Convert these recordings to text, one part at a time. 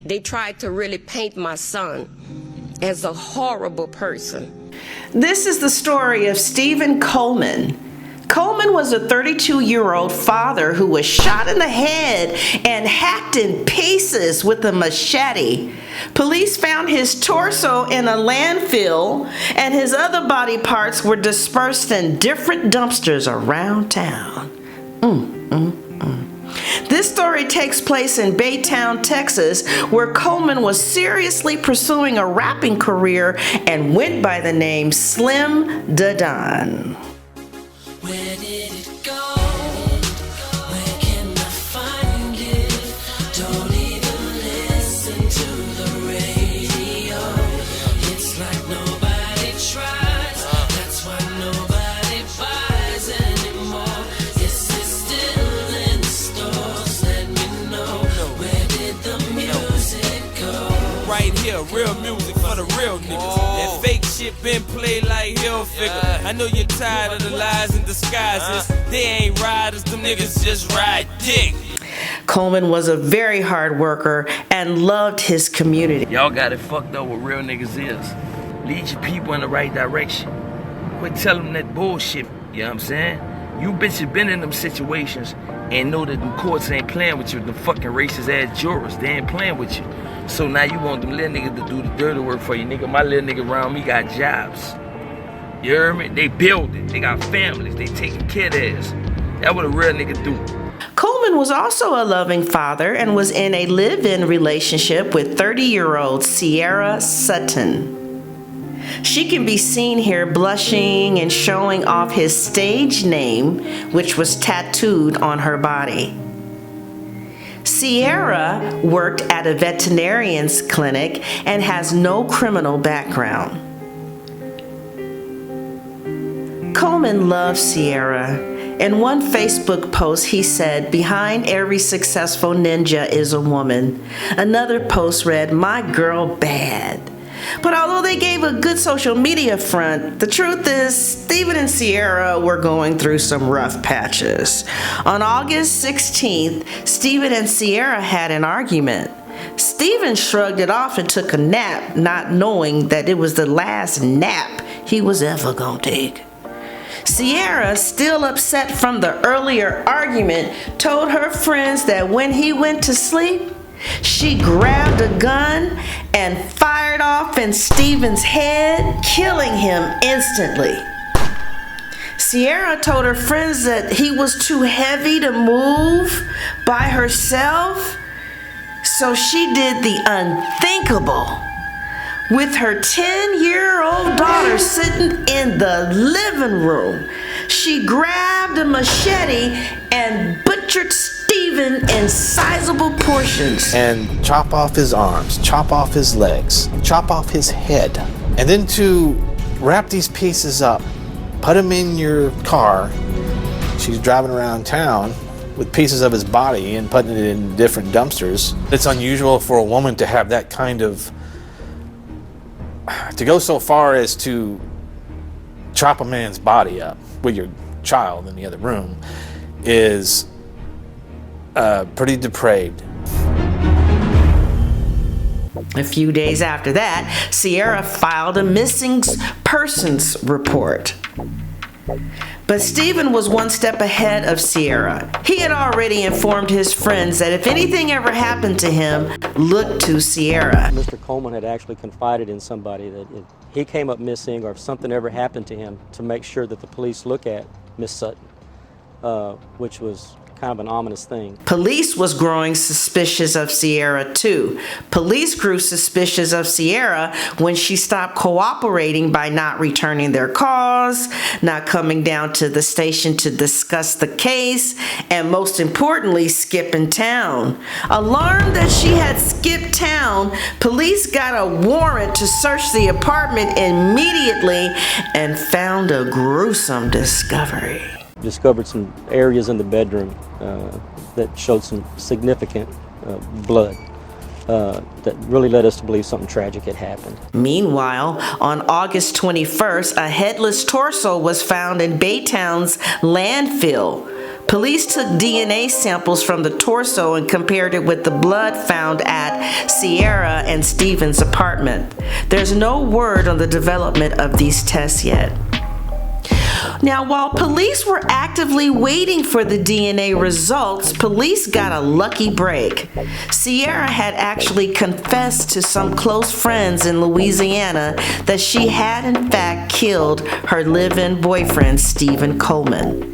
they tried to really paint my son as a horrible person. This is the story of Stephen Coleman. Coleman was a 32-year-old father who was shot in the head and hacked in pieces with a machete. Police found his torso in a landfill, and his other body parts were dispersed in different dumpsters around town. This story takes place in Baytown, Texas, where Coleman was seriously pursuing a rapping career and went by the name Slim Da Don. Where did it go? Where can I find it? Don't even listen to the radio. It's like nobody tries. That's why nobody buys anymore. Is it still in the stores? Let me know. Where did the music go? Right here, real music for the real niggas. That fake shit been played like hell figure. I know you're tired of the lies and disguises. They ain't riders, them niggas just ride dick. Coleman was a very hard worker and loved his community. Y'all got it fucked up what real niggas is. Lead your people in the right direction. Quit telling them that bullshit, you know what I'm saying? You bitches been in them situations and know that them courts ain't playing with you, them fucking racist ass jurors, they ain't playing with you. So now you want them little niggas to do the dirty work for you, nigga. My little nigga around me got jobs. You hear me? They build it, they got families, they taking care of theirs. That's what a real nigga do. Coleman was also a loving father and was in a live-in relationship with 30-year-old Cierra Sutton. She can be seen here blushing and showing off his stage name, which was tattooed on her body. Cierra worked at a veterinarian's clinic and has no criminal background. Coleman loved Cierra. In one Facebook post, he said, "Behind every successful ninja is a woman." Another post read, "My girl bad." But although they gave a good social media front, the truth is Stephen and Cierra were going through some rough patches. On August 16th, Stephen and Cierra had an argument. Stephen shrugged it off and took a nap, not knowing that it was the last nap he was ever gonna take. Cierra, still upset from the earlier argument, told her friends that when he went to sleep, she grabbed a gun and fired off in Stephen's head, killing him instantly. Cierra told her friends that he was too heavy to move by herself, so she did the unthinkable. With her 10-year-old daughter sitting in the living room, she grabbed a machete and butchered Stephen in sizable portions. And chop off his arms, chop off his legs, chop off his head. And then to wrap these pieces up, put them in your car. She's driving around town with pieces of his body and putting it in different dumpsters. It's unusual for a woman to have that kind of, to go so far as to chop a man's body up with your child in the other room is pretty depraved. A few days after that, Cierra filed a missing persons report. But Stephen was one step ahead of Cierra. He had already informed his friends that if anything ever happened to him, look to Cierra. Mr. Coleman had actually confided in somebody that if he came up missing or if something ever happened to him, to make sure that the police look at Miss Sutton, which was kind of an ominous thing. Police was growing suspicious of Cierra too. Police grew suspicious of Cierra when she stopped cooperating by not returning their calls, not coming down to the station to discuss the case, and most importantly, skipping town. Alarmed that she had skipped town, police got a warrant to search the apartment immediately and found a gruesome discovery. Discovered some areas in the bedroom that showed some significant blood that really led us to believe something tragic had happened. Meanwhile, on August 21st, a headless torso was found in Baytown's landfill. Police took DNA samples from the torso and compared it with the blood found at Cierra and Stephen's apartment. There's no word on the development of these tests yet. Now, while police were actively waiting for the DNA results, police got a lucky break. Cierra had actually confessed to some close friends in Louisiana that she had in fact killed her live-in boyfriend, Stephen Coleman.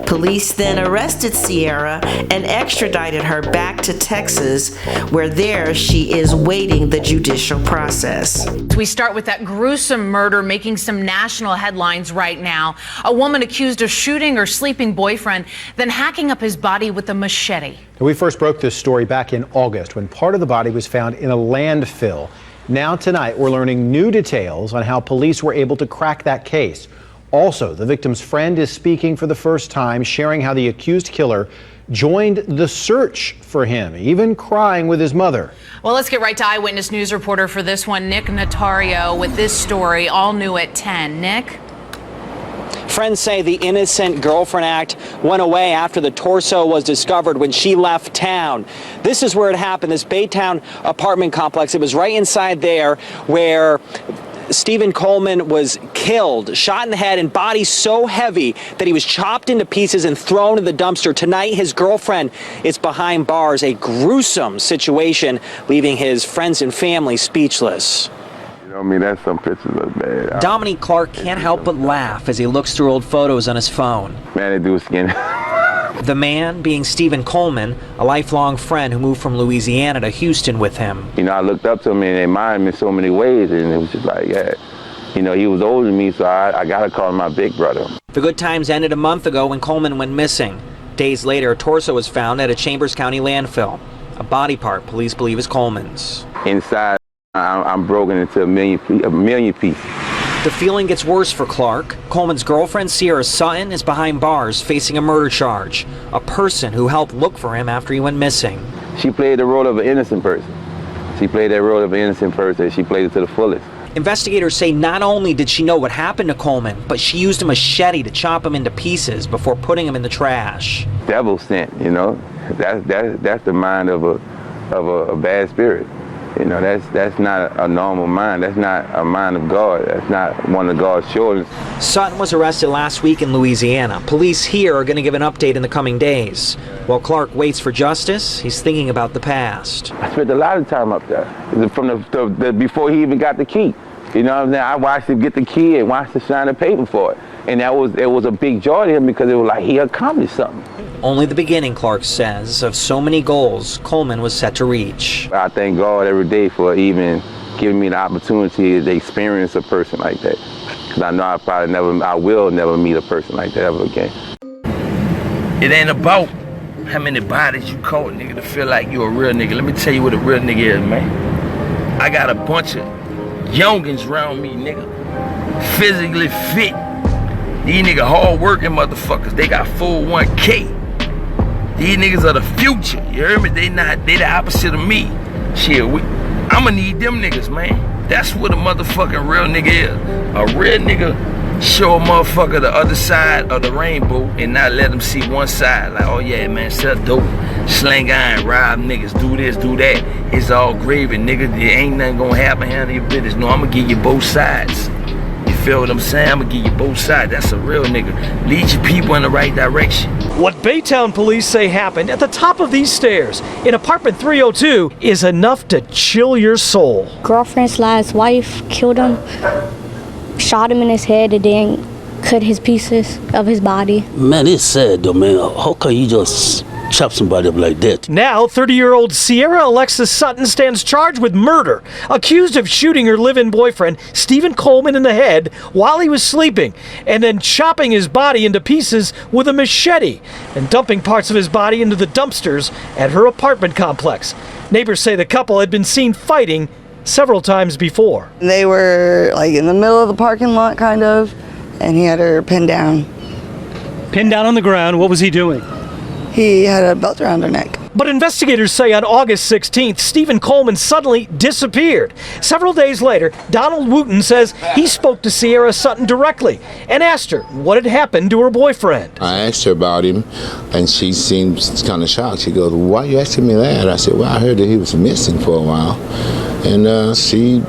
Police then arrested Cierra and extradited her back to Texas, where there she is waiting the judicial process. We start with that gruesome murder making some national headlines right now. A woman accused of shooting her sleeping boyfriend, then hacking up his body with a machete. We first broke this story back in August when part of the body was found in a landfill. Now tonight, we're learning new details on how police were able to crack that case. Also, the victim's friend is speaking for the first time, sharing how the accused killer joined the search for him, even crying with his mother. Well, let's get right to Eyewitness News reporter for this one, Nick Notario, with this story, all new at 10. Nick? Friends say the innocent girlfriend act went away after the torso was discovered when she left town. This is where it happened, this Baytown apartment complex. It was right inside there where Stephen Coleman was killed, shot in the head, and body so heavy that he was chopped into pieces and thrown in the dumpster. Tonight, his girlfriend is behind bars, a gruesome situation, leaving his friends and family speechless. You know, I mean, that's some pictures look bad. Dominique Clark can't help but laugh as he looks through old photos on his phone. Man, they do skin. The man being Stephen Coleman, a lifelong friend who moved from Louisiana to Houston with him. You know, I looked up to him and they admired him in so many ways, and it was just like, yeah. You know, he was older than me, so I got to call him my big brother. The good times ended a month ago when Coleman went missing. Days later, a torso was found at a Chambers County landfill. A body part police believe is Coleman's. Inside, I'm broken into a million pieces. The feeling gets worse for Clark. Coleman's girlfriend, Cierra Sutton, is behind bars facing a murder charge. A person who helped look for him after he went missing. She played the role of an innocent person. She played that role of an innocent person. She played it to the fullest. Investigators say not only did she know what happened to Coleman, but she used a machete to chop him into pieces before putting him in the trash. Devil sent, you know. That's the mind of a bad spirit. You know, that's not a normal mind. That's not a mind of God. That's not one of God's children. Sutton was arrested last week in Louisiana. Police here are going to give an update in the coming days. While Clark waits for justice, he's thinking about the past. I spent a lot of time up there, from the before he even got the key. You know what I'm saying? I watched him get the key and watched him sign the paper for it. And it was a big joy to him because it was like he accomplished something. Only the beginning, Clark says, of so many goals Coleman was set to reach. I thank God every day for even giving me the opportunity to experience a person like that. Because I know I will never meet a person like that ever again. It ain't about how many bodies you caught, nigga, to feel like you a real nigga. Let me tell you what a real nigga is, man. I got a bunch of youngins around me, nigga. Physically fit. These niggas hard-working motherfuckers. They got full 1K. These niggas are the future. You hear me? They the opposite of me. Shit, I'ma need them niggas, man. That's what a motherfucking real nigga is. A real nigga show a motherfucker the other side of the rainbow and not let them see one side. Like, oh yeah, man, sell dope, slang iron, rob niggas, do this, do that. It's all gravy, nigga. There ain't nothing gonna happen. Handle your business. No, I'ma give you both sides. You feel what I'm saying? I'ma give you both sides. That's a real nigga. Lead your people in the right direction. What Baytown police say happened at the top of these stairs in apartment 302 is enough to chill your soul. Girlfriend's wife killed him, shot him in his head, and then cut his pieces of his body. Man, it's sad though, man. How can you just chop somebody up like that? Now, 30-year-old Cierra Alexis Sutton stands charged with murder, accused of shooting her live-in boyfriend, Stephen Coleman, in the head while he was sleeping, and then chopping his body into pieces with a machete and dumping parts of his body into the dumpsters at her apartment complex. Neighbors say the couple had been seen fighting several times before. They were like in the middle of the parking lot, kind of, and he had her pinned down. Pinned down on the ground. What was he doing? He had a belt around her neck. But investigators say on August 16th, Stephen Coleman suddenly disappeared. Several days later, Donald Wooten says he spoke to Cierra Sutton directly and asked her what had happened to her boyfriend. I asked her about him, and she seemed kind of shocked. She goes, "Why are you asking me that?" I said, "Well, I heard that he was missing for a while." And she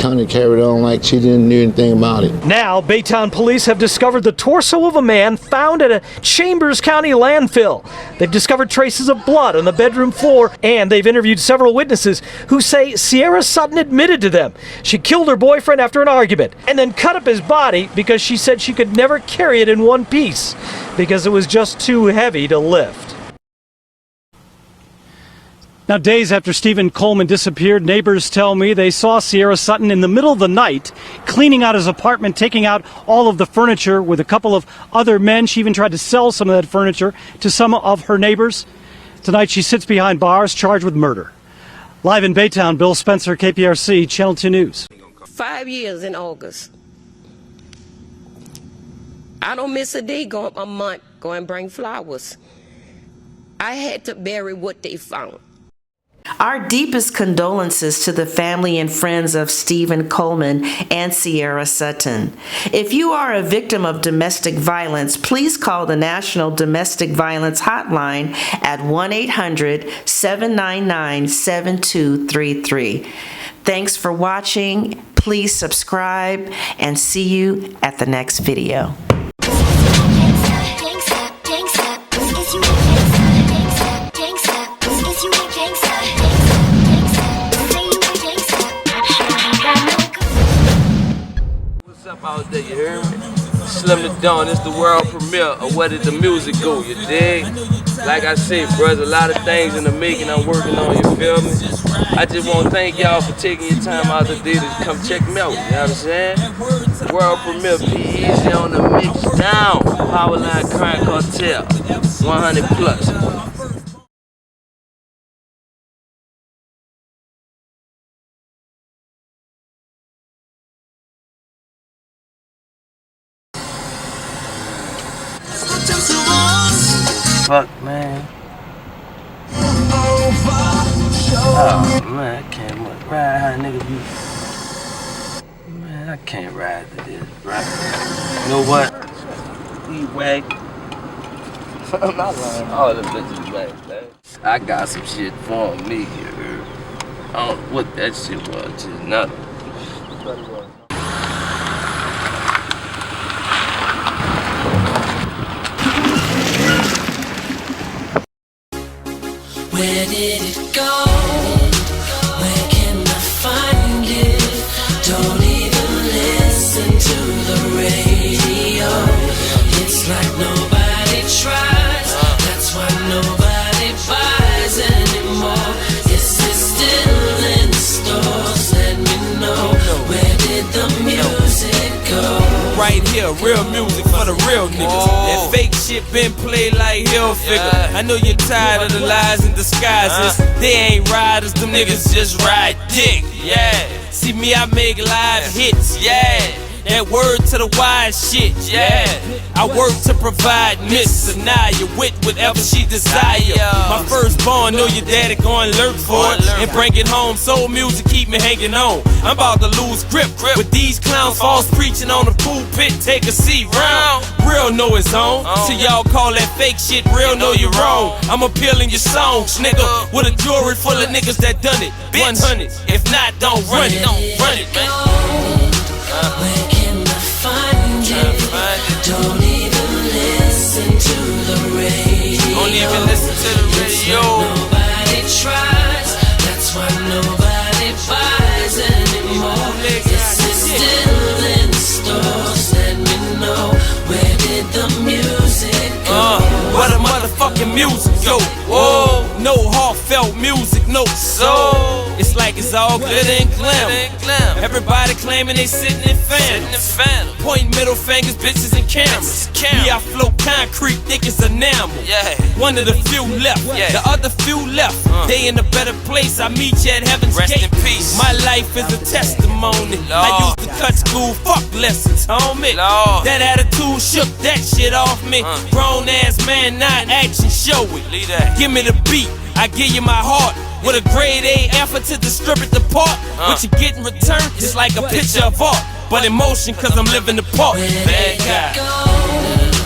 kind of carried on like she didn't know anything about it. Now, Baytown police have discovered the torso of a man found at a Chambers County landfill. They've discovered traces of blood on the bedroom floor, and they've interviewed several witnesses who say Cierra Sutton admitted to them she killed her boyfriend after an argument and then cut up his body because she said she could never carry it in one piece because it was just too heavy to lift. Now, days after Stephen Coleman disappeared, neighbors tell me they saw Cierra Sutton in the middle of the night cleaning out his apartment, taking out all of the furniture with a couple of other men. She even tried to sell some of that furniture to some of her neighbors. Tonight, she sits behind bars charged with murder. Live in Baytown, Bill Spencer, KPRC, Channel 2 News. 5 years in August. I don't miss a day, a month, go and bring flowers. I had to bury what they found. Our deepest condolences to the family and friends of Stephen Coleman and Cierra Sutton. If you are a victim of domestic violence, please call the National Domestic Violence Hotline at 1-800-799-7233. Thanks for watching. Please subscribe and see you at the next video. Out there, you hear me? Slim the Dawn, it's the world premiere of Where Did the Music Go, you dig? Like I said, bros, a lot of things in the making I'm working on, you feel me? I just want to thank y'all for taking your time out today to come check me out, you know what I'm saying? World premiere, be easy on the mix down. Powerline Crime Cartel, 100 plus. Fuck, man. Oh, man, I can't ride how a nigga be. Man, I can't ride to this, right? You know what? We wag. I'm not lying. All the bitches wag, man. I got some shit for me here. I don't know what that shit was, just nothing. Where did it go? Where can I find it? Don't even listen to the radio. It's like nobody tries. That's why nobody buys anymore. Is it still in the stores? Let me know. Where did the music go? Right here, real music for the real niggas. That fake shit been played like hell figure. I know you're tired of the lies and disguises. They ain't riders, them niggas just ride dick. Yeah, see me, I make live hits. Yeah, that word to the wise shit. Yeah, I work to provide Miss Sanaya with whatever she desire. My firstborn, know your daddy gon' lurk for it and bring it home. Soul music keep me hanging on. I'm about to lose grip with these clowns false preaching on the pulpit. Take a seat round. Real know it's on. Till y'all call that fake shit real, know you're wrong. I'm appealing your songs, nigga, with a jury full of niggas that done it. 100. If not, don't run it. Don't run it, man. Where can I find it? Don't even listen to the radio. Don't even listen to the radio. Nobody tries. That's why nobody buys anymore. Is it still in the stores? Let me know. Where did the music go? Where the motherfucking music go? Whoa, no heartfelt music, no soul. It's like it's all glitter and glamour. Everybody claiming they sitting in phantom. Pointing middle fingers, bitches and cameras. Yeah, I flow concrete, thick as enamel. One of the few left, the other few left. They in a better place, I meet you at heaven's gate. Rest in peace. My life is a testimony. I used to cut school, fuck lessons, homie. That attitude shook that shit off me. Grown ass man, now action show it. Give me the beat, I give you my heart with a grade A effort to distribute the part. What you get in return is like a picture of art, but in motion cause I'm living the part. Bad guy.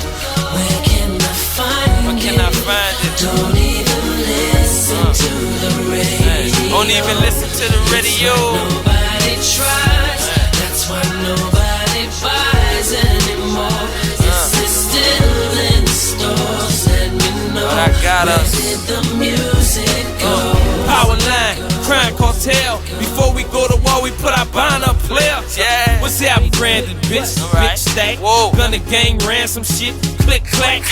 Where can I find it? Don't even listen to the radio. Don't even listen to the radio. Nobody tries. That's why nobody buys anymore. Is it still in stores? Let me know. But I got us. Where did the music go? Power line, crime cartel. Before we go to war, we put our bond up, player. Yeah. What's happening, branded bitch? Bitch stack. Whoa. Gunna gang ransom shit. Click clack.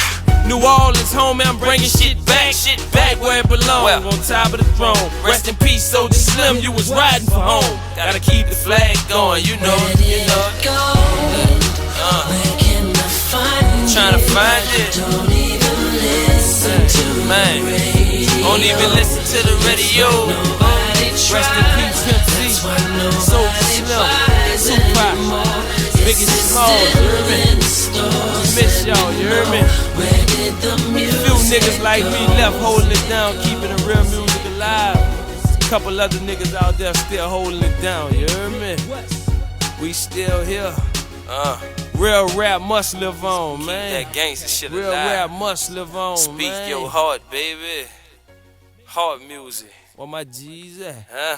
New Orleans, homie, I'm bringing shit back. Back where it belongs, on top of the throne. Rest in peace, Soldier Slim, you was riding for home. Gotta keep the flag going, you know. Where can I find it? Trying to find it. Don't even listen to the radio. Don't even listen to the radio. Nobody tries. Rest in peace, Pimp C. Soldier Slim, Tupac, Biggie Smalls, you hear me? Miss y'all, you hear me? Few niggas like me left holding it down, keeping the real music alive. Couple other niggas out there still holding it down, you hear me? We still here. Real rap must live on, man. That gangsta shit Real alive. rap must live on, Speak man. your heart, baby. Heart music. Where my G's at? Huh?